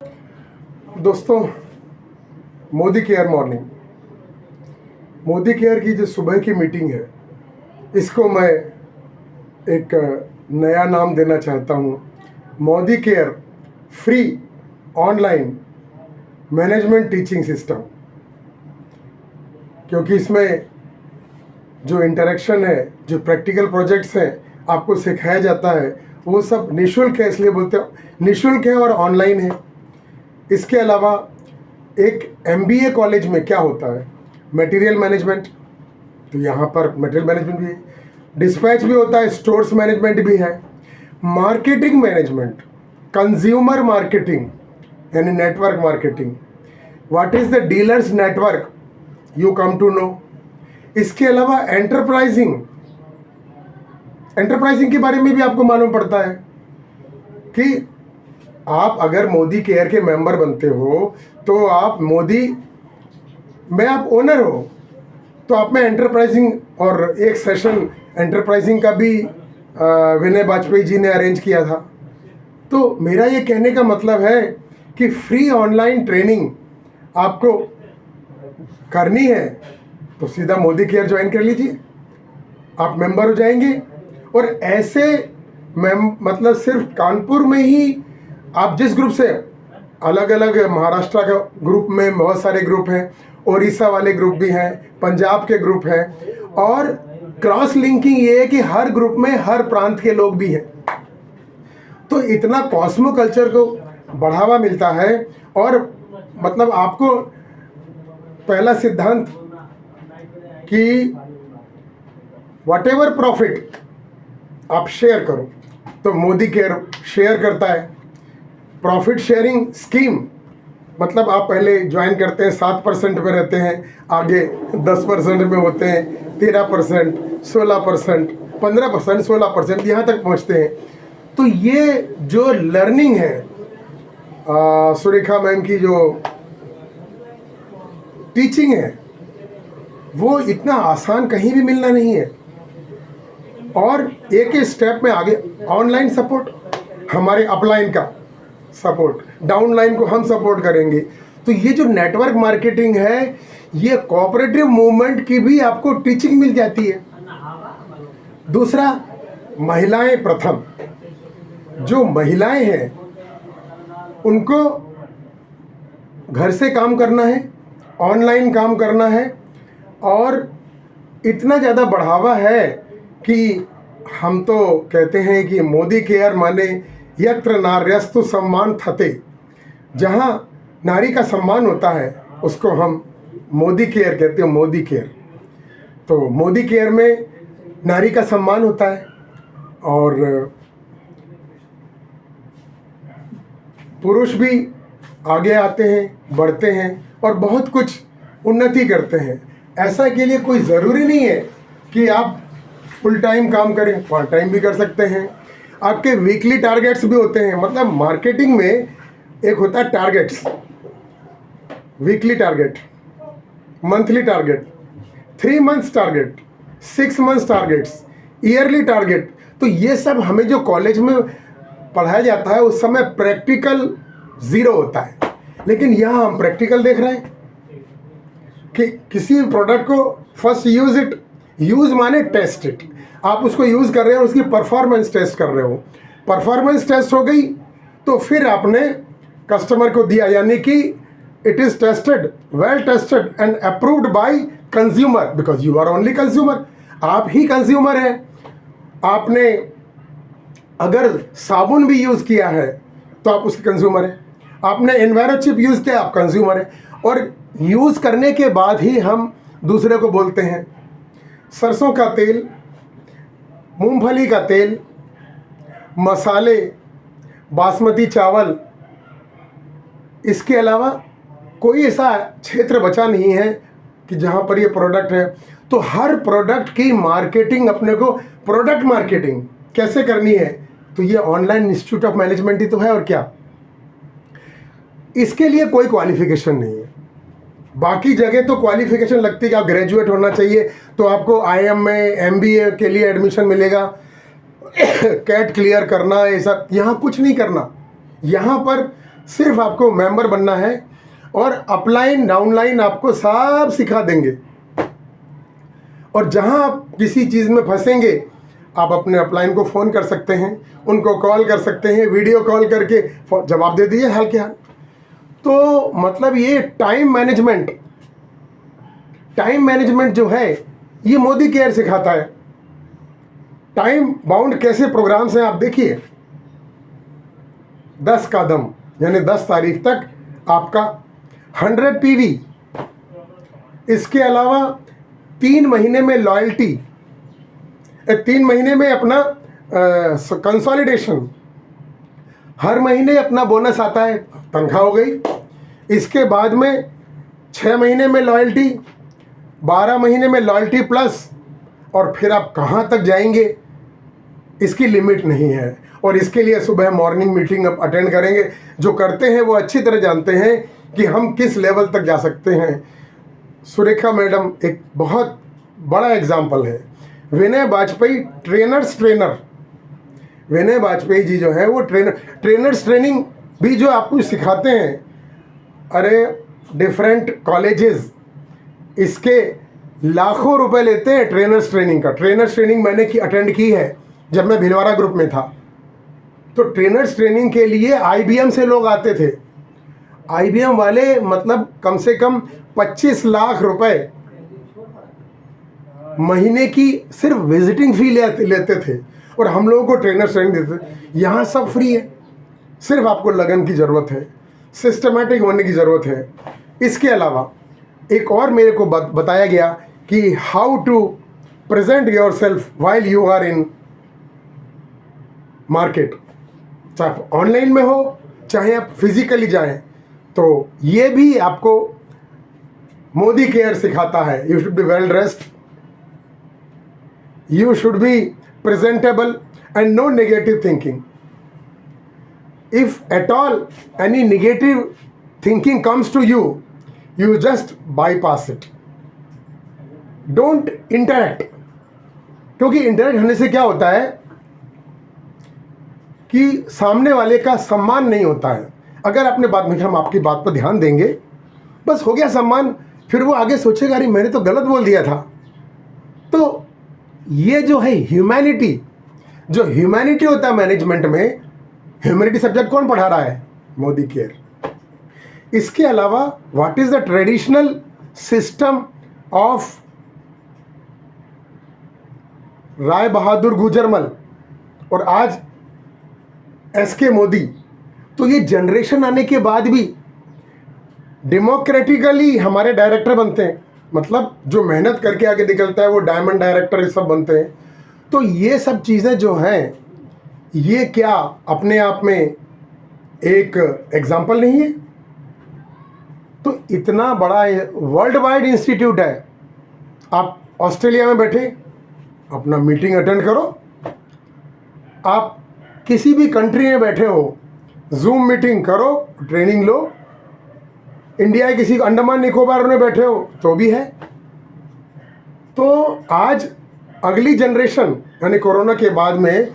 दोस्तों, Modi care morning, Modi care की जो सुबह की मीटिंग है, इसको मैं एक नया नाम देना चाहता हूँ। Modi care free online management teaching system. क्योंकि इसमें जो इंटरेक्शन है, जो प्रैक्टिकल प्रोजेक्ट्स हैं, आपको सिखाया जाता है, वो सब निःशुल्क है। इसलिए बोलते हैं निःशुल्क है और ऑनलाइन है। इसके अलावा एक MBA कॉलेज में क्या होता है, मटेरियल मैनेजमेंट, तो यहाँ पर मटेरियल मैनेजमेंट भी है, डिस्पैच भी होता है, स्टोर्स मैनेजमेंट भी है, मार्केटिंग मैनेजमेंट, कंज्यूमर मार्केटिंग यानी network marketing, what is the dealers network, you come to know. इसके अलावा एंटरप्राइजिंग के बारे में भी आपको मालूम पड़ता है कि आप अगर मोदी केयर के मेंबर बनते हो तो आप मोदी में आप ओनर हो, तो आप में एंटरप्राइजिंग, और एक सेशन एंटरप्राइजिंग का भी विनय वाजपेयी जी ने अरेंज किया था। तो मेरा ये कहने का मतलब है कि फ्री ऑनलाइन ट्रेनिंग आपको करनी है तो सीधा मोदी केयर ज्वाइन कर लीजिए, आप मेंबर हो जाएंगे। और ऐसे मतलब सिर्फ कानपुर में ही आप जिस ग्रुप से, अलग अलग महाराष्ट्र का ग्रुप में बहुत सारे ग्रुप हैं, उड़ीसा वाले ग्रुप भी हैं, पंजाब के ग्रुप हैं, और क्रॉस लिंकिंग ये है कि हर ग्रुप में हर प्रांत के लोग भी हैं। तो इतना कॉस्मो कल्चर को बढ़ावा मिलता है। और मतलब आपको पहला सिद्धांत कि व्हाटएवर प्रॉफिट आप शेयर करो, तो मोदी केयर शेयर करता है। प्रॉफिट शेयरिंग स्कीम, मतलब आप पहले ज्वाइन करते हैं 7% में रहते हैं, आगे 10% में होते हैं, 13%, 16%, 15%, 16%, यहाँ तक पहुँचते हैं। तो ये जो लर्निंग है, सुरेखा मैम की जो टीचिंग है, वो इतना आसान कहीं भी मिलना नहीं है। और एक ही स्टेप में आगे ऑनलाइन सपोर्ट, हमारे अपलाइन का सपोर्ट, डाउनलाइन को हम सपोर्ट करेंगे। तो ये जो नेटवर्क मार्केटिंग है, ये कोऑपरेटिव मूवमेंट की भी आपको टीचिंग मिल जाती है। दूसरा, महिलाएं प्रथम। जो महिलाएं हैं उनको घर से काम करना है, ऑनलाइन काम करना है, और इतना ज़्यादा बढ़ावा है कि हम तो कहते हैं कि मोदी केयर माने यत्र नार्यस्तु सम्मान थते, जहाँ नारी का सम्मान होता है उसको हम मोदी केयर कहते हैं। मोदी केयर, तो मोदी केयर में नारी का सम्मान होता है, और पुरुष भी आगे आते हैं, बढ़ते हैं, और बहुत कुछ उन्नति करते हैं। ऐसा के लिए कोई ज़रूरी नहीं है कि आप फुल टाइम काम करें, पार्ट टाइम भी कर सकते हैं। आपके वीकली टारगेट्स भी होते हैं। मतलब मार्केटिंग में एक होता है targets, weekly target, monthly target, 3 months target, 6 months targets, yearly target. तो ये सब हमें जो कॉलेज में पढ़ाया जाता है उस समय प्रैक्टिकल 0 होता है, लेकिन यहाँ हम प्रैक्टिकल देख रहे हैं कि किसी प्रोडक्ट को फर्स्ट यूज इट, यूज माने टेस्ट इट, आप उसको यूज़ कर रहे हो, उसकी परफॉर्मेंस टेस्ट कर रहे हो। परफॉर्मेंस टेस्ट हो गई तो फिर आपने कस्टमर को दिया, यानी कि it is tested, well tested and approved by consumer, because you are only consumer, आप ही कंज्यूमर हैं। आपने अगर साबुन भी यूज़ किया है तो आप उसके कंज्यूमर हैं। आपने एनवायरोचिप यूज़ किया, आप कंज्यूमर हैं। और यूज़ करने के बाद ही हम दूसरे को बोलते हैं। सरसों का तेल, मूंगफली का तेल, मसाले, बासमती चावल, इसके अलावा कोई ऐसा क्षेत्र बचा नहीं है कि जहाँ पर ये प्रोडक्ट है। तो हर प्रोडक्ट की मार्केटिंग, अपने को प्रोडक्ट मार्केटिंग कैसे करनी है, तो ये ऑनलाइन इंस्टीट्यूट ऑफ मैनेजमेंट ही तो है। और क्या, इसके लिए कोई क्वालिफिकेशन नहीं है। बाकी जगह तो क्वालिफिकेशन लगती है कि आप ग्रेजुएट होना चाहिए तो आपको IIM में MBA के लिए एडमिशन मिलेगा, कैट क्लियर करना, ये सब। यहाँ कुछ नहीं करना। यहाँ पर सिर्फ आपको मेंबर बनना है और अपलाइन डाउनलाइन आपको सब सिखा देंगे। और जहां आप किसी चीज़ में फंसेंगे, आप अपने अपलाइन को फ़ोन कर सकते हैं, उनको कॉल कर सकते हैं, वीडियो कॉल करके जवाब दे दिए हाल के हाल। तो मतलब ये टाइम मैनेजमेंट जो है ये मोदी केयर सिखाता है। टाइम बाउंड कैसे प्रोग्राम्स हैं आप देखिए। 10 कदम यानी 10 तारीख तक आपका 100 PV। इसके अलावा 3 महीने में लॉयल्टी, 3 महीने में अपना कंसोलिडेशन, हर महीने अपना बोनस आता है, तनख्वाह हो गई। इसके बाद में 6 महीने में लॉयल्टी, 12 महीने में लॉयल्टी प्लस, और फिर आप कहाँ तक जाएंगे इसकी लिमिट नहीं है। और इसके लिए सुबह मॉर्निंग मीटिंग अब अटेंड करेंगे। जो करते हैं वो अच्छी तरह जानते हैं कि हम किस लेवल तक जा सकते हैं। सुरेखा मैडम एक बहुत बड़ा एग्जाम्पल है। विनय वाजपेयी ट्रेनर, विनय वाजपेयी जी जो है वो ट्रेनर्स ट्रेनिंग भी जो आपको सिखाते हैं, अरे डिफरेंट कॉलेजेस इसके लाखों रुपए लेते हैं ट्रेनर्स ट्रेनिंग का। ट्रेनर्स ट्रेनिंग मैंने अटेंड की है जब मैं भिलवाड़ा ग्रुप में था। तो ट्रेनर्स ट्रेनिंग के लिए IBM से लोग आते थे। IBM वाले मतलब कम से कम 25 लाख रुपए महीने की सिर्फ विजिटिंग फी लेते थे, और हम लोगों को ट्रेनर्स ट्रेनिंग देते थे। यहाँ सब फ्री है, सिर्फ आपको लगन की ज़रूरत है, सिस्टमेटिक होने की ज़रूरत है। इसके अलावा एक और मेरे को बताया गया कि how to present your self while you are in market, चाहे आप ऑनलाइन में हो चाहे आप फिजिकली जाएं। तो ये भी आपको मोदी केयर सिखाता है। You should be well dressed, you should be presentable and no negative thinking. If at all any negative thinking comes to you, you just bypass it, don't interact। क्योंकि इंटरेक्ट होने से क्या होता है कि सामने वाले का सम्मान नहीं होता है। अगर अपने बात में हम आपकी बात पर ध्यान देंगे, बस हो गया सम्मान, फिर वो आगे सोचेगा अरे मैंने तो गलत बोल दिया था। तो ये जो है ह्यूमैनिटी, जो ह्यूमैनिटी होता है मैनेजमेंट में, ह्यूमैनिटी सब्जेक्ट कौन पढ़ा रहा है? मोदी केयर। इसके अलावा what is the traditional system of Rai Bahadur Gujarmal और आज SK मोदी। तो ये जनरेशन आने के बाद भी डेमोक्रेटिकली हमारे डायरेक्टर बनते हैं, मतलब जो मेहनत करके आगे निकलता है वो डायमंड डायरेक्टर ये सब बनते हैं। तो ये सब चीज़ें जो हैं ये क्या अपने आप में एक एग्जाम्पल नहीं है? तो इतना बड़ा वर्ल्ड वाइड इंस्टीट्यूट है। आप ऑस्ट्रेलिया में बैठे अपना मीटिंग अटेंड करो, आप किसी भी कंट्री में बैठे हो जूम मीटिंग करो, ट्रेनिंग लो। इंडिया के किसी अंडमान निकोबार में बैठे हो तो भी है। तो आज अगली जनरेशन यानी कोरोना के बाद में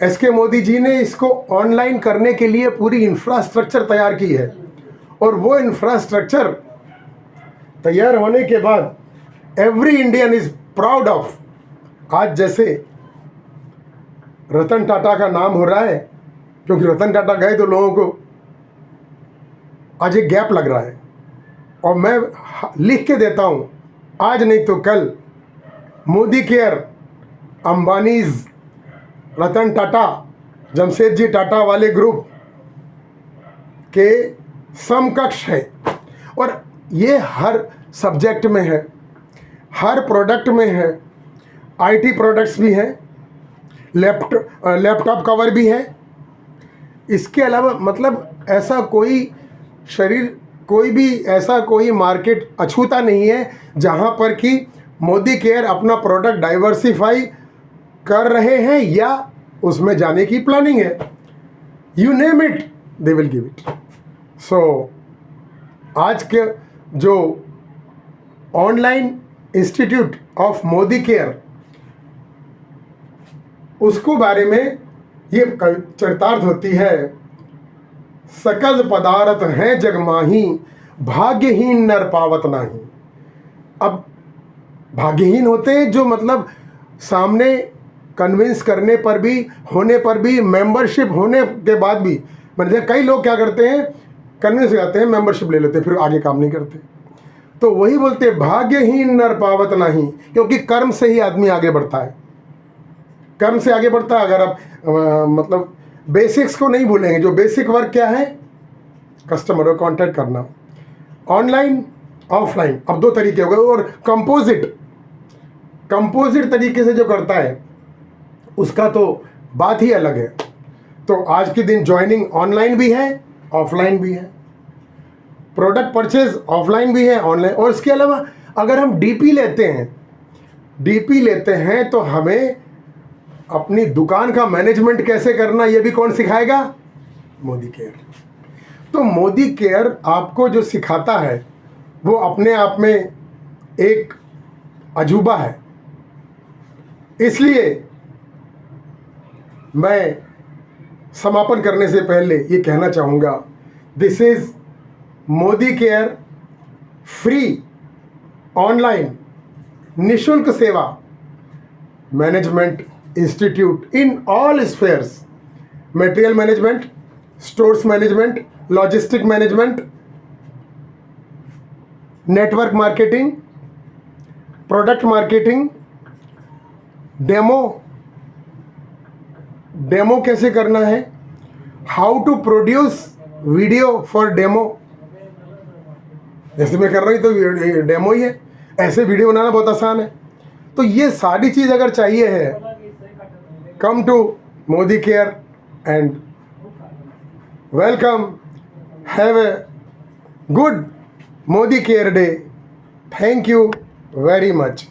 SK मोदी जी ने इसको ऑनलाइन करने के लिए पूरी इंफ्रास्ट्रक्चर तैयार की है, और वो इंफ्रास्ट्रक्चर तैयार होने के बाद every Indian is proud of. आज जैसे रतन टाटा का नाम हो रहा है, क्योंकि रतन टाटा गए तो लोगों को आज एक गैप लग रहा है, और मैं लिख के देता हूँ आज नहीं तो कल मोदी केयर अंबानीज, रतन टाटा, जमशेदजी टाटा वाले ग्रुप के समकक्ष है। और ये हर सब्जेक्ट में है, हर प्रोडक्ट में है। IT प्रोडक्ट्स भी हैं, लैपटॉप कवर भी है। इसके अलावा मतलब ऐसा कोई शरीर, कोई भी ऐसा कोई मार्केट अछूता नहीं है जहाँ पर कि मोदी केयर अपना प्रोडक्ट डाइवर्सिफाई कर रहे हैं या उसमें जाने की प्लानिंग है। You name it they will give it. So आज के जो online institute of Modicare, उसको बारे में ये चरितार्थ होती है सकल पदार्थ हैं जग माही, भाग्यहीन नर पावत नाही। अब भाग्यहीन होते हैं जो मतलब सामने कन्विंस करने पर भी, होने पर भी, मेंबरशिप होने के बाद भी, मतलब कई लोग क्या करते हैं, कन्विंस हो जाते हैं, मेंबरशिप ले लेते हैं, फिर आगे काम नहीं करते। तो वही बोलते हैं भाग्यहीन नर पावत नहीं, क्योंकि कर्म से ही आदमी आगे बढ़ता है, कर्म से आगे बढ़ता है। अगर आप मतलब बेसिक्स को नहीं भूलेंगे, जो बेसिक वर्क क्या है, कस्टमर को कांटेक्ट करना, ऑनलाइन ऑफलाइन, अब दो तरीके हो गए। और कंपोजिट तरीके से जो करता है उसका तो बात ही अलग है। तो आज के दिन ज्वाइनिंग ऑनलाइन भी है, ऑफलाइन भी है, प्रोडक्ट परचेज ऑफलाइन भी है, ऑनलाइन। और इसके अलावा अगर हम डीपी लेते हैं तो हमें अपनी दुकान का मैनेजमेंट कैसे करना, ये भी कौन सिखाएगा? मोदी केयर। तो मोदी केयर आपको जो सिखाता है वो अपने आप में एक अजूबा है। इसलिए मैं समापन करने से पहले ये कहना चाहूँगा, this is Modicare, free online निःशुल्क सेवा management institute in all spheres, material management, stores management, logistic management, network marketing, product marketing, demo कैसे करना है, how to produce video for demo, जैसे मैं कर रहा हूँ तो डेमो ही है, ऐसे वीडियो बनाना बहुत आसान है। तो ये सारी चीज़ अगर चाहिए है, come to Modicare and welcome, have a good Modicare day. Thank you very much.